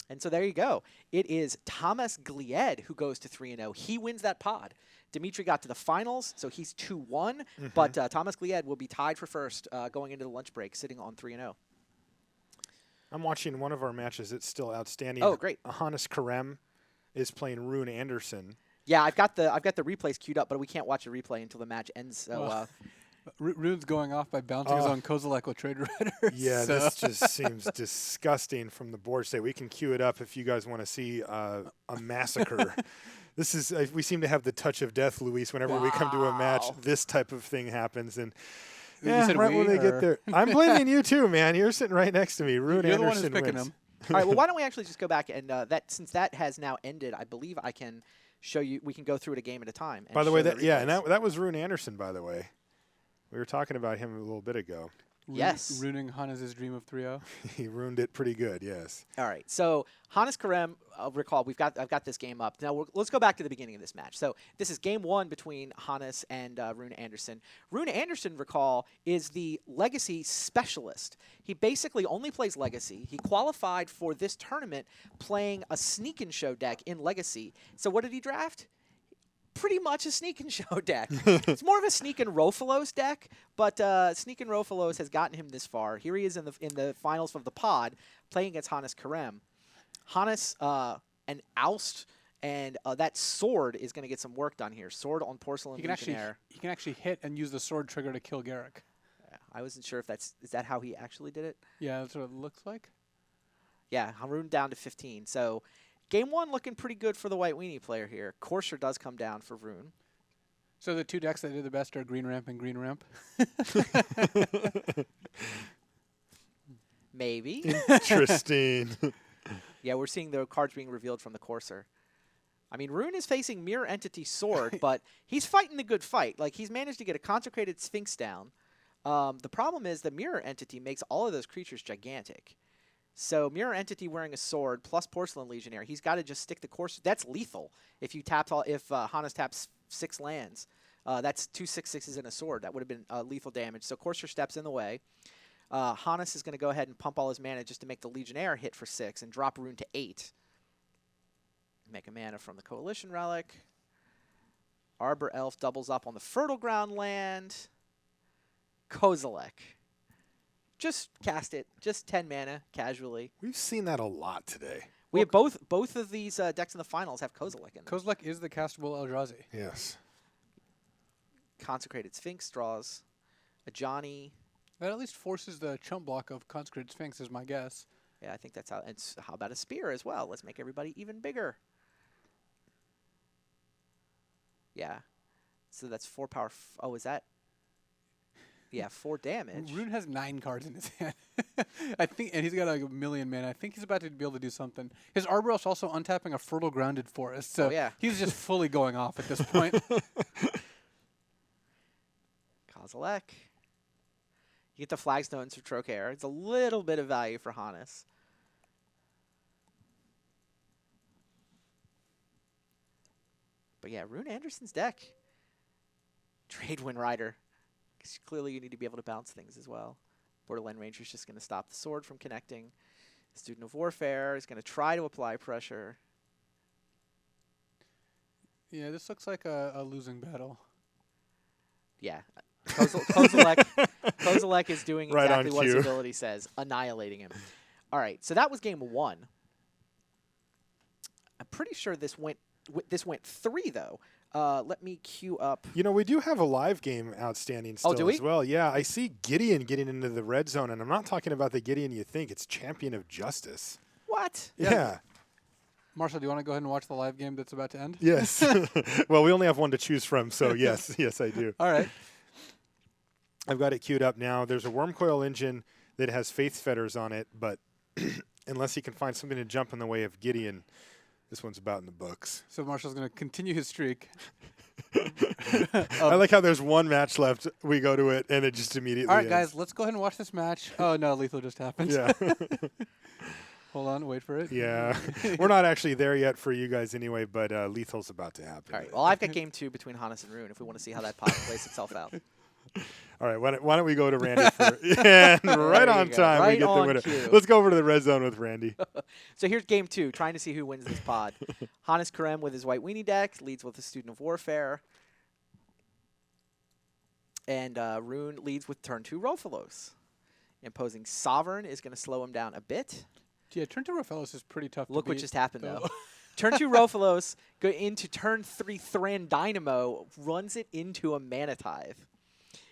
And so there you go. It is Thomas Glied who goes to 3-0. He wins that pod. Dimitri got to the finals, so he's 2-1, but Thomas Glied will be tied for first going into the lunch break, sitting on 3-0. I'm watching one of our matches. It's still outstanding. Oh, great. Hannes Karem is playing Rune Anderson. Yeah, I've got the replays queued up, but we can't watch a replay until the match ends. So Rune's going off by bouncing his own Kozilek with Trade Rider. Yeah, so. this just seems disgusting from the board state. We can queue it up if you guys want to see a massacre. This is we seem to have the touch of death, Luis. Whenever we come to a match, this type of thing happens, and You said right we, when they get or- there, I'm blaming you too, man. You're sitting right next to me. Rune You're the one Anderson who's picking wins. him. all right, well, why don't we actually just go back and since that has now ended, I believe I can show you. We can go through it a game at a time. And By the way, show and replays. that was Rune Anderson. By the way, we were talking about him a little bit ago. Yes. Ruining Hannes' dream of 3-0. He ruined it pretty good, yes. All right, so Hannes Karem, recall I've got this game up. Now let's go back to the beginning of this match. So this is game 1 between Hannes and Rune Anderson. Rune Anderson, recall, is the Legacy specialist. He basically only plays Legacy. He qualified for this tournament playing a Sneak and Show deck in Legacy. So what did he draft? Pretty much a Sneak and Show deck. It's more of a Sneak and Rofalos deck, but Sneak and Rofalos has gotten him this far. Here he is in the finals of the pod, playing against Hannes Karem. Hannes, an Oust, and that sword is going to get some work done here. Sword on Porcelain Legionnaire. He can actually hit and use the sword trigger to kill Garrick. Yeah, I wasn't sure if is that how he actually did it? Yeah, that's what it looks like. Yeah, Haroon down to 15. So game 1 looking pretty good for the White Weenie player here. Courser does come down for Rune. So the 2 decks that did the best are Green Ramp and Green Ramp. Maybe. Interesting. Yeah, we're seeing the cards being revealed from the Courser. I mean, Rune is facing Mirror Entity Sword, but he's fighting the good fight. Like, he's managed to get a Consecrated Sphinx down. The problem is the Mirror Entity makes all of those creatures gigantic. So Mirror Entity wearing a sword plus Porcelain Legionnaire, he's got to just stick the Courser. That's lethal if you Hannes taps 6 lands. That's 2 6/6s and a sword. That would have been lethal damage. So Courser steps in the way. Hannes is going to go ahead and pump all his mana just to make the Legionnaire hit for 6 and drop Rune to 8. Make a mana from the Coalition Relic. Arbor Elf doubles up on the Fertile Ground land. Kozilek. Just cast it. Just 10 mana, casually. We've seen that a lot today. We have both of these decks in the finals have Kozilek in them. Kozilek is the castable Eldrazi. Yes. Consecrated Sphinx draws a Johnny. That at least forces the chump block of Consecrated Sphinx, is my guess. Yeah, I think that's how. And how about a Spear as well? Let's make everybody even bigger. Yeah. So that's 4 power. Oh, is that? Yeah, 4 damage. Rune has 9 cards in his hand. I think, and he's got like a million mana. I think he's about to be able to do something. His Arbor Elf's also untapping a Fertile Grounded Forest, so yeah. he's just fully going off at this point. Kozilek. You get the Flagstones for Trocaire. It's a little bit of value for Hannes. But yeah, Rune Anderson's deck. Trade Wind Rider. Because clearly you need to be able to bounce things as well. Borderland Ranger's just going to stop the sword from connecting. Student of Warfare is going to try to apply pressure. Yeah, this looks like a losing battle. Yeah. Kozilek is doing Right exactly on what his cue. ability says, annihilating him. All right, so that was game 1. I'm pretty sure this went 3 though. Let me queue up. You know, we do have a live game outstanding still do we? as well. Yeah, I see Gideon getting into the red zone, and I'm not talking about the Gideon you think. It's Champion of Justice. What? Yeah. Marshall, do you want to go ahead and watch the live game that's about to end? Yes. Well, we only have one to choose from, so yes, yes, I do. All right. I've got it queued up now. There's a Wormcoil engine that has Faith Fetters on it, but unless he can find something to jump in the way of Gideon, this one's about in the books. So Marshall's going to continue his streak. I like how there's one match left. We go to it, and it just immediately All right, ends. guys, let's go ahead and watch this match. Oh, no, lethal just happened. Yeah. Hold on, wait for it. Yeah. We're not actually there yet for you guys anyway, but lethal's about to happen. All right. Well, I've got game 2 between Hannes and Rune if we want to see how that pot plays itself out. All right, why don't we go to Randy for and right on go. time Right we get on the winner. cue. Let's go over to the red zone with Randy. So here's game 2, trying to see who wins this pod. Hannes Karem with his White Weenie deck leads with the Student of Warfare. And Rune leads with turn 2 Rofalos. Imposing Sovereign is going to slow him down a bit. Yeah, Turn to Rofellos is pretty tough Look to what beat, just happened, though. though. Turn 2 Rofalos, go into turn 3 Thran Dynamo, runs it into a Mana Tithe.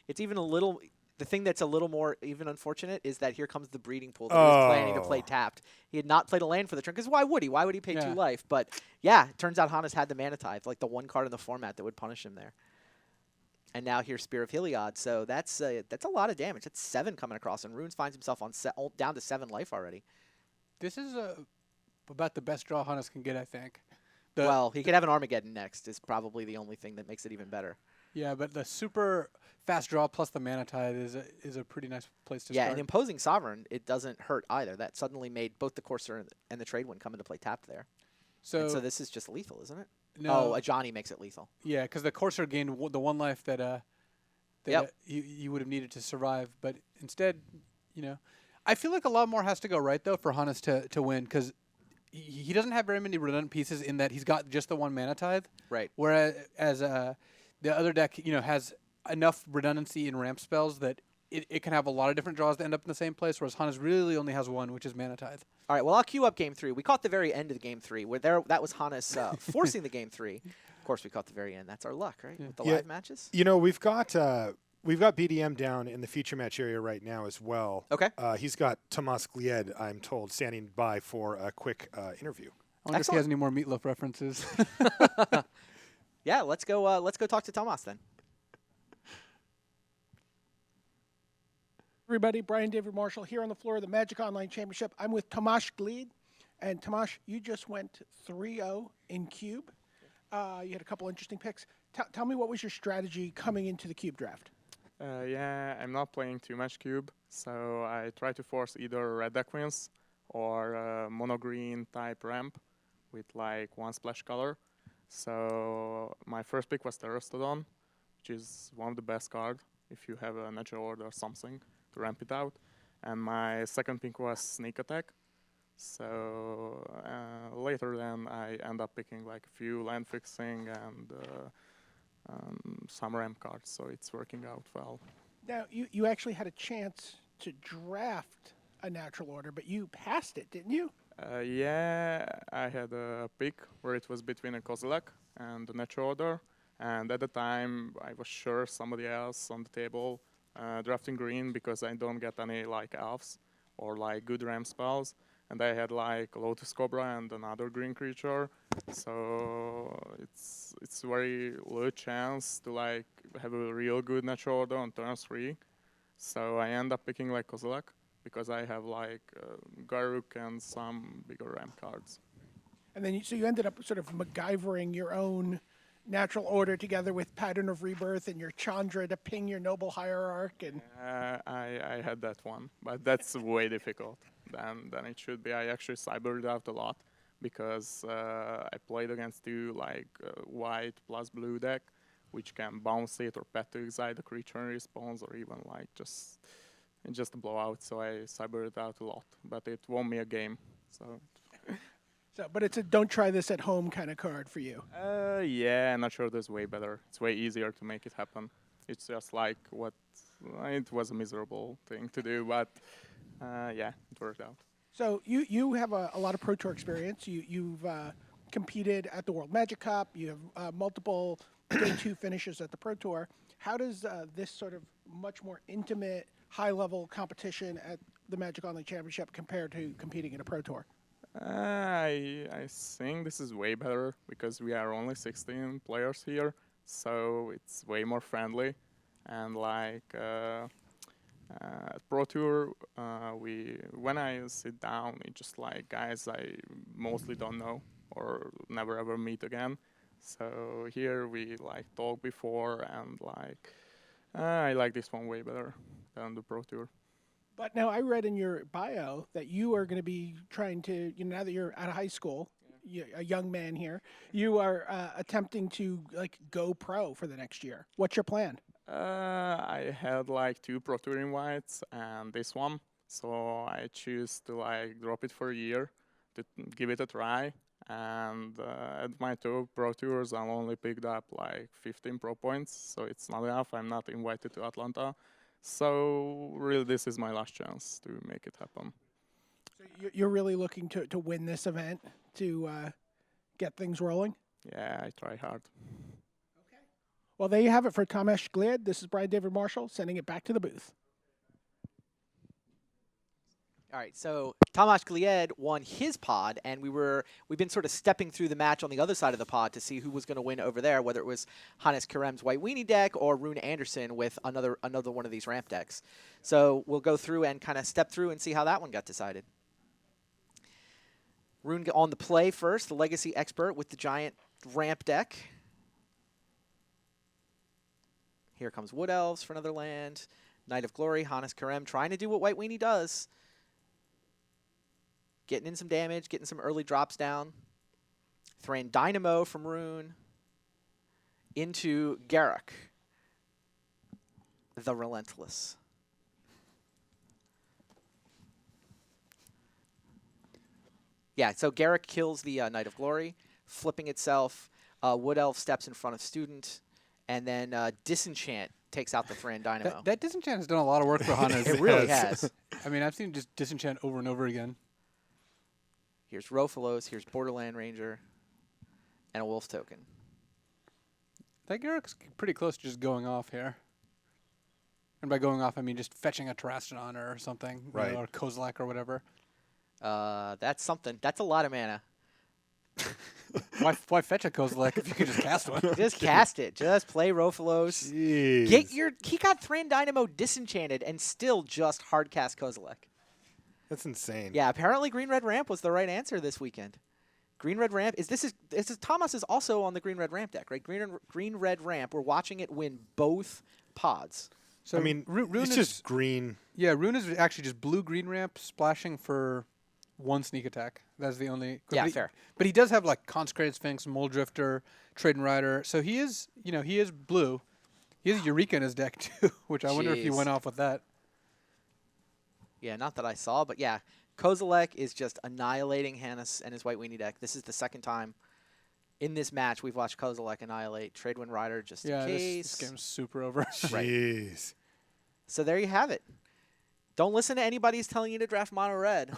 It's even a little... The thing that's a little more even unfortunate is that here comes the breeding pool that he was planning to play tapped. He had not played a land for the turn, because why would he? Why would he pay 2 life? But yeah, it turns out Hannes had the Mana Tithe, like the one card in the format that would punish him there. And now here's Spear of Heliod, so that's a lot of damage. That's 7 coming across, and Runes finds himself on down to 7 life already. This is about the best draw Hannes can get, I think. Well, he could have an Armageddon next is probably the only thing that makes it even better. Yeah, but the super fast draw plus the Mana Tithe is a pretty nice place to Yeah, start. and Imposing Sovereign, it doesn't hurt either. That suddenly made both the Courser and the Trade Wind come into play tapped there. So, And so this is just lethal, isn't it? no, Oh, a Johnny makes it lethal. yeah, because the Courser gained the one life that Yep. you would have needed to survive, but instead, I feel like a lot more has to go right though for Hannes to win because he doesn't have very many redundant pieces in that he's got just the one Mana Tithe. Right. Whereas the other deck, has enough redundancy in ramp spells that it can have a lot of different draws that end up in the same place, whereas Hannes really only has one, which is Mana Tithe. All right, well, I'll queue up game 3. We caught the very end of the game 3, where that was Hannes forcing the game 3. Of course, we caught the very end. That's our luck, right? Yeah. With the live matches. We've got BDM down in the feature match area right now as well. Okay. He's got Tomas Glied, I'm told, standing by for a quick interview. I wonder if he has any more Meatloaf references. Yeah, let's go talk to Tomas then. Everybody, Brian David Marshall here on the floor of the Magic Online Championship. I'm with Tomas Glied. And Tomas, you just went 3-0 in Cube. You had a couple interesting picks. Tell me, what was your strategy coming into the Cube draft? Yeah, I'm not playing too much Cube, so I try to force either red deck wins or mono-green type ramp with like one splash color. So my first pick was Terrastodon, which is one of the best cards if you have a natural order or something to ramp it out. And my second pick was Sneak Attack. So later then I end up picking like a few land fixing and some ramp cards, so it's working out well. Now, you actually had a chance to draft a natural order, but you passed it, didn't you? Yeah, I had a pick where it was between a Kozilek and a natural order, and at the time I was sure somebody else on the table drafting green because I don't get any like elves or like good ramp spells, and I had like Lotus Cobra and another green creature, so it's very low chance to like have a real good natural order on turn 3. So I end up picking like Kozilek because I have like Garruk and some bigger ramp cards. And then so you ended up sort of MacGyvering your own natural order together with Pattern of Rebirth and your Chandra to ping your Noble Hierarch. And I had that one, but that's way difficult than it should be. I actually cybered out a lot because I played against two like white plus blue deck, which can bounce it or pet to exile the creature in response, or even like just a blowout. So I cybered it out a lot, but it won me a game. but it's a don't try this at home kind of card for you. Yeah, I'm not sure there's way better. It's way easier to make it happen. It's just like it was a miserable thing to do, but yeah, it worked out. So you have a lot of Pro Tour experience. You've competed at the World Magic Cup. You have multiple Day 2 finishes at the Pro Tour. How does this sort of much more intimate, high-level competition at the Magic Online Championship compare to competing in a Pro Tour? I think this is way better because we are only 16 players here, so it's way more friendly. And like at Pro Tour, when I sit down, it's just like guys I mostly don't know or never ever meet again. So here we like talk before, and like I like this one way better than the Pro Tour. But now I read in your bio that you are going to be trying to, now that you're out of high school, a young man here, you are attempting to like go pro for the next year. What's your plan? I had like 2 Pro Tour invites and this one, so I choose to like drop it for a year to give it a try. And at my 2 Pro Tours, I only picked up like 15 Pro points, so it's not enough. I'm not invited to Atlanta. So really, this is my last chance to make it happen. So you're really looking to win this event to get things rolling? Yeah, I try hard. Okay. Well, there you have it for Tomas Glied. This is Brian David Marshall sending it back to the booth. All right, so Tomas Glied won his pod, and we've been sort of stepping through the match on the other side of the pod to see who was going to win over there, whether it was Hannes Karem's White Weenie deck or Rune Anderson with another one of these ramp decks. So we'll go through and kind of step through and see how that one got decided. Rune on the play first, the Legacy Expert with the giant ramp deck. Here comes Wood Elves for another land. Knight of Glory, Hannes Karem trying to do what White Weenie does. Getting in some damage, getting some early drops down. Thran Dynamo from Rune into Garruk, the Relentless. Yeah, so Garruk kills the Knight of Glory, flipping itself. Wood Elf steps in front of Student, and then Disenchant takes out the Thran Dynamo. That Disenchant has done a lot of work for Hannes. It really has. I mean, I've seen just Disenchant over and over again. Here's Rofalos, here's Borderland Ranger, and a Wolf Token. That Garruk's pretty close to just going off here. And by going off, I mean just fetching a Terastodon or something, you Right. know, or Kozilek or whatever. That's something. That's a lot of mana. Why fetch a Kozilek if you could just cast one? Just cast it. Just play Rofalos. Jeez. He got Thran Dynamo disenchanted and still just hard cast Kozilek. That's insane. Yeah, apparently Green Red Ramp was the right answer this weekend. Green Red Ramp Thomas is also on the Green Red Ramp deck, right? Green Red Ramp. We're watching it win both pods. So I mean, Rune it's is just green. Yeah, Rune is actually just blue green ramp splashing for one sneak attack. That's the only. Yeah, but fair. But he does have like Consecrated Sphinx, Mole Drifter, Trading Rider. So he is, he is blue. He has Eureka in his deck too, which I wonder if he Jeez. went off with that. Yeah, not that I saw, but yeah, Kozilek is just annihilating Hannes and his White Weenie deck. This is the second time in this match we've watched Kozilek annihilate Tradewind Rider just Yeah, in case. this game's super over. Jeez. So there you have it. Don't listen to anybody who's telling you to draft mono red.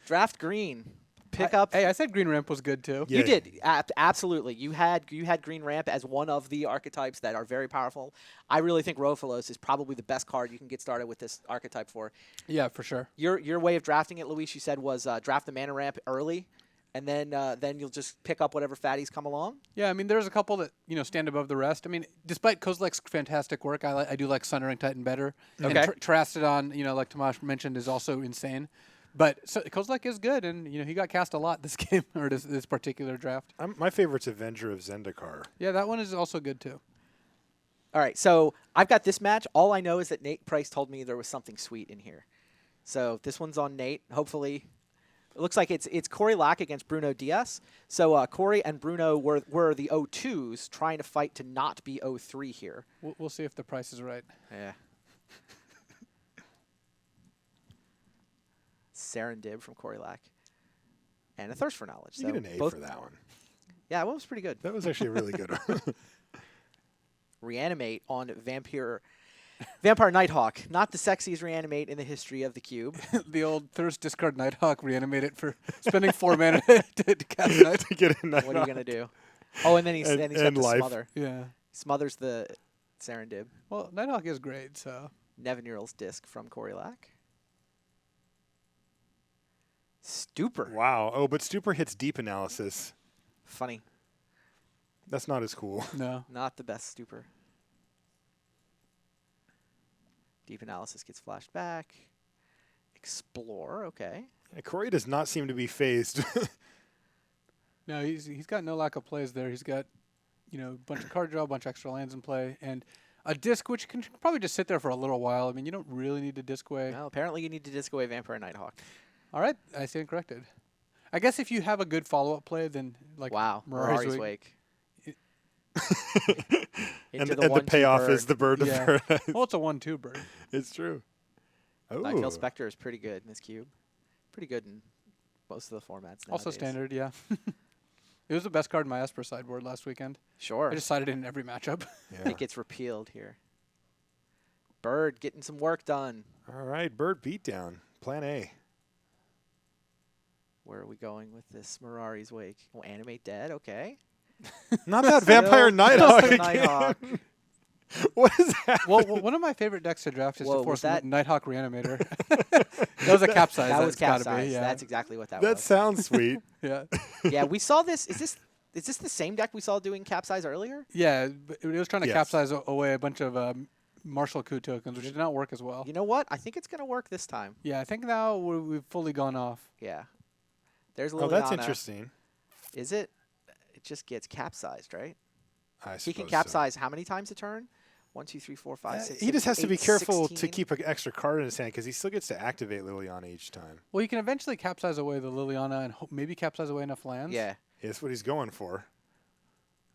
Draft green. Pick up. Hey, I said green ramp was good too. Yeah. You did absolutely. You had Green Ramp as one of the archetypes that are very powerful. I really think Rofalos is probably the best card you can get started with this archetype for. Yeah, for sure. Your way of drafting it, Luis, you said was draft the mana ramp early, and then you'll just pick up whatever fatties come along. Yeah, I mean, there's a couple that stand above the rest. I mean, despite Kozilek's fantastic work, I do like Sundering Titan better. Okay. And Terastodon, like Tomas mentioned, is also insane. But Kozilek is good, and he got cast a lot this game or this particular draft. My favorite's Avenger of Zendikar. Yeah, that one is also good too. All right, so I've got this match. All I know is that Nate Price told me there was something sweet in here. So this one's on Nate. Hopefully, it looks like it's Corey Lack against Bruno Diaz. So Corey and Bruno were the 0-2s trying to fight to not be 0-3 here. We'll see if the price is right. Yeah. Serendib from Corey Lack. And a Thirst for Knowledge. You So get an A both, for that one. Yeah, that one was pretty good. That was actually a really good one. Reanimate on Vampire Nighthawk. Not the sexiest reanimate in the history of the cube. The old Thirst discard Nighthawk, reanimate it for spending 4 mana to cast Night. to get a night What are you going to do? Oh, and then he's got and the life. smother. Yeah. Smothers the Serendib. Well, Nighthawk is great, so. Nevinyral's disc from Corey Lack. Stupor. Wow. Oh, but Stupor hits deep analysis. Funny. That's not as cool. No. Not the best Stupor. Deep analysis gets flashed back. Explore, okay. Yeah, Corey does not seem to be phased. No, he's got no lack of plays there. He's got, a bunch of card draw, a bunch of extra lands in play, and a disc which can probably just sit there for a little while. I mean, you don't really need to disc away. Well, apparently you need to disc away Vampire Nighthawk. All right, I stand corrected. I guess if you have a good follow-up play, then Wow, Mirari's Mirari's Wake. Wake. and Into the 1/2 payoff bird. is the bird of Yeah. paradise. Well, it's a 1/2 bird. It's true. Oh. Nightveil Spectre is pretty good in this cube. Pretty good in most of the formats Also nowadays. standard, yeah. It was the best card in my Esper sideboard last weekend. Sure. I decided in every matchup. Yeah. It gets repealed here. Bird getting some work done. All right, bird beatdown. Plan A. Where are we going with this Mirari's Wake? Oh, Animate Dead, okay. Not that Vampire Nighthawk. Still Nighthawk. What is that? Well, one of my favorite decks to draft is Whoa, to force was that- Nighthawk Reanimator. That was a capsize. That was that's gotta capsized. be, yeah. That's exactly what that That was. sounds sweet. Yeah. Yeah, we saw this. Is this the same deck we saw doing capsize earlier? Yeah, but it was trying to Yes. capsize away a bunch of Marshall Coup tokens, which did not work as well. You know what? I think it's going to work this time. Yeah, I think now we've fully gone off. Yeah. There's Liliana. Oh, that's interesting. Is it? It just gets capsized, right? I He can suppose so. capsize how many times a turn? 1, 2, 3, 4, 5, 6. He just has to be 8, careful 16. to keep an extra card in his hand because he still gets to activate Liliana each time. Well, you can eventually capsize away the Liliana and maybe capsize away enough lands. Yeah. That's what he's going for.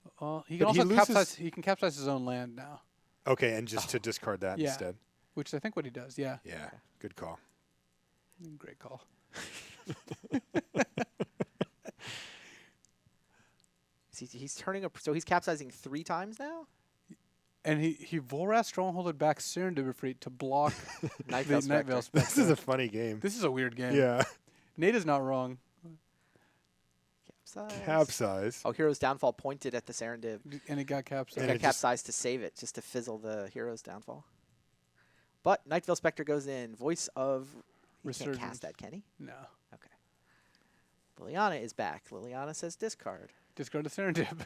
He can But he also loses- capsize. He can capsize his own land now, Okay, and just to discard that Yeah. instead. which is, I think what he does. Yeah. Yeah, good call. Great call. He's turning up. So he's capsizing 3 times now. And he Volrath Strongholded back Serendipity to block Night the Veil Night Veil Spectre. This is Spectre. a funny game. This is a weird game. Yeah. Nate is not wrong. Capsize. Capsize. Oh, Hero's Downfall pointed at the Serendip. And it got It capsized. And got it just- capsized to save it, just to fizzle the Hero's Downfall. But Night Veil Spectre goes in. Voice of... He can't Resurgence. cast that, can he? No. Okay. Liliana is back. Liliana says discard. Discard the Serendip.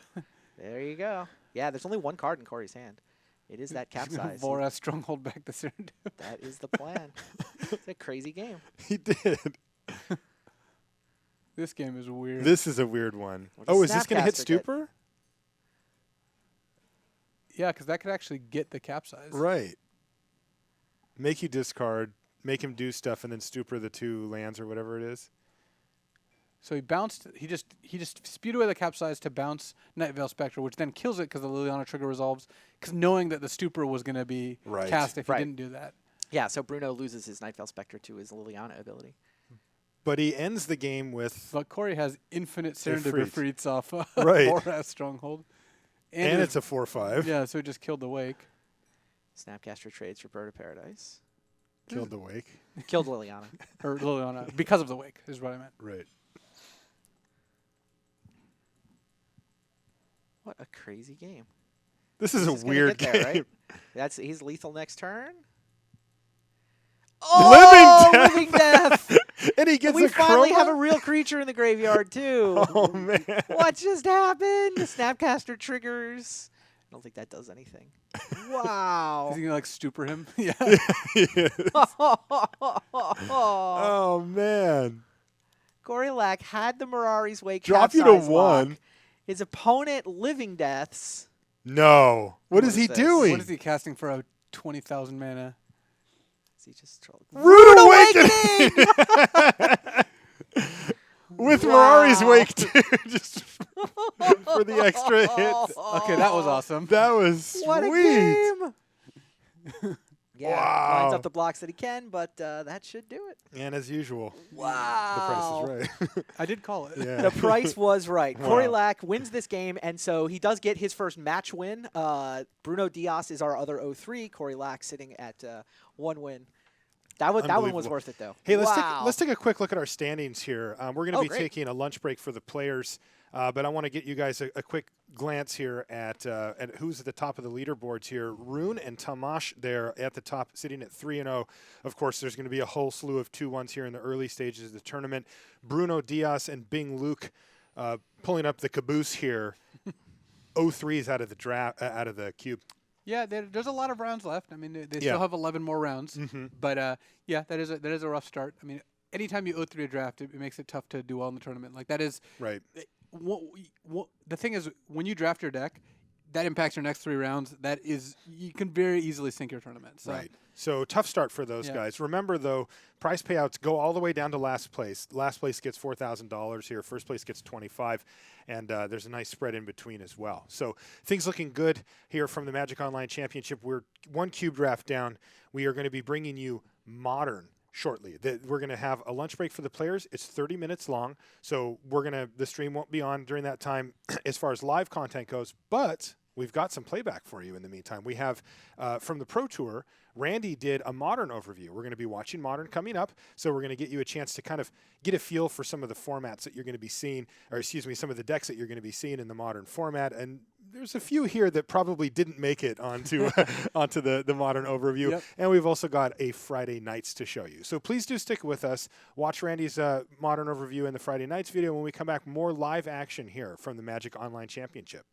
There you go. Yeah, there's only 1 card in Corey's hand. It is that capsize. Volrath Stronghold back the Serendip. That is the plan. It's a crazy game. He did. This game is weird. This is a weird one. What does Oh, is this going to hit Snapcaster get? Stupor? Yeah, because that could actually get the capsize. Right. Make you discard, make him do stuff, and then Stupor the 2 lands or whatever it is. So he bounced. He just spewed away the capsize to bounce Night Veil Spectre, which then kills it because the Liliana trigger resolves. Because knowing that the Stupor was going to be Right. cast if Right. he didn't do that. Yeah, so Bruno loses his Night Veil Spectre to his Liliana ability. But he ends the game with, But Corey has infinite Ifrit. Serendipity off Right. Volrath Stronghold. and it- it's a 4/5. yeah, so he just killed the Wake. Snapcaster trades for Bird of Paradise. Killed the Wake. Killed Liliana. Or Liliana, because of the Wake, is what I meant. Right. What a crazy game. This is This a is gonna weird get game. there, right? He's lethal next turn. Living Living Death! And he gets we a finally chroma? have a real creature in the graveyard, too. Oh, man. What just happened? The Snapcaster triggers. I don't think that does anything. Wow. Is he going to, like, stupor him? yeah. Oh, man. Corey Lack had the Mirari's Wake Drop you to capsize 1. lock. His opponent, Living Deaths. No. What is What he is this? doing? What is he casting for a 20,000 mana? Is he just trolling? Rude Awakening! With Mirari's Wow. Wake, too. Just for the extra hits. Okay, that was awesome. That was sweet. What a game! Yeah, lines Wow. up the blocks that he can, but that should do it. And as usual, Wow. the price is right. I did call it. Yeah. The price was right. Corey Wow. Lack wins this game, and so he does get his first match win. Bruno Diaz is our other 0-3. Corey Lack sitting at 1 win. That one was Unbelievable. worth it, though. Hey, wow. let's take a quick look at our standings here. We're going to Oh, be great. taking a lunch break for the players, but I want to get you guys a quick glance here at who's at the top of the leaderboards here. Rune and Tamash there at the top, sitting at 3-0. Of course, there's going to be a whole slew of 2-1s here in the early stages of the tournament. Bruno Diaz and Bing Luke pulling up the caboose here. 0-3s out of the draft, out of the cube. Yeah, there's a lot of rounds left. I mean, they Yeah. still have 11 more rounds. Mm-hmm. But yeah, that is a rough start. I mean, anytime you 0-3 a draft, it makes it tough to do well in the tournament. Like that is Right. the thing is when you draft your deck, that impacts your next 3 rounds. That is you can very easily sink your tournament. So. Right. So tough start for those Yeah. guys. Remember, though, prize payouts go all the way down to last place. Last place gets $4,000 here. First place gets $25,000, and there's a nice spread in between as well. So things looking good here from the Magic Online Championship. We're 1 cube draft down. We are going to be bringing you Modern shortly. We're going to have a lunch break for the players. It's 30 minutes long, so the stream won't be on during that time as far as live content goes, but we've got some playback for you in the meantime. We have, from the Pro Tour, Randy did a Modern overview. We're going to be watching Modern coming up, so we're going to get you a chance to kind of get a feel for some of the formats that you're going to be seeing, or excuse me, some of the decks that you're going to be seeing in the Modern format. And there's a few here that probably didn't make it onto onto the Modern overview. Yep. And we've also got a Friday Nights to show you. So please do stick with us. Watch Randy's Modern overview in the Friday Nights video. When we come back, more live action here from the Magic Online Championship.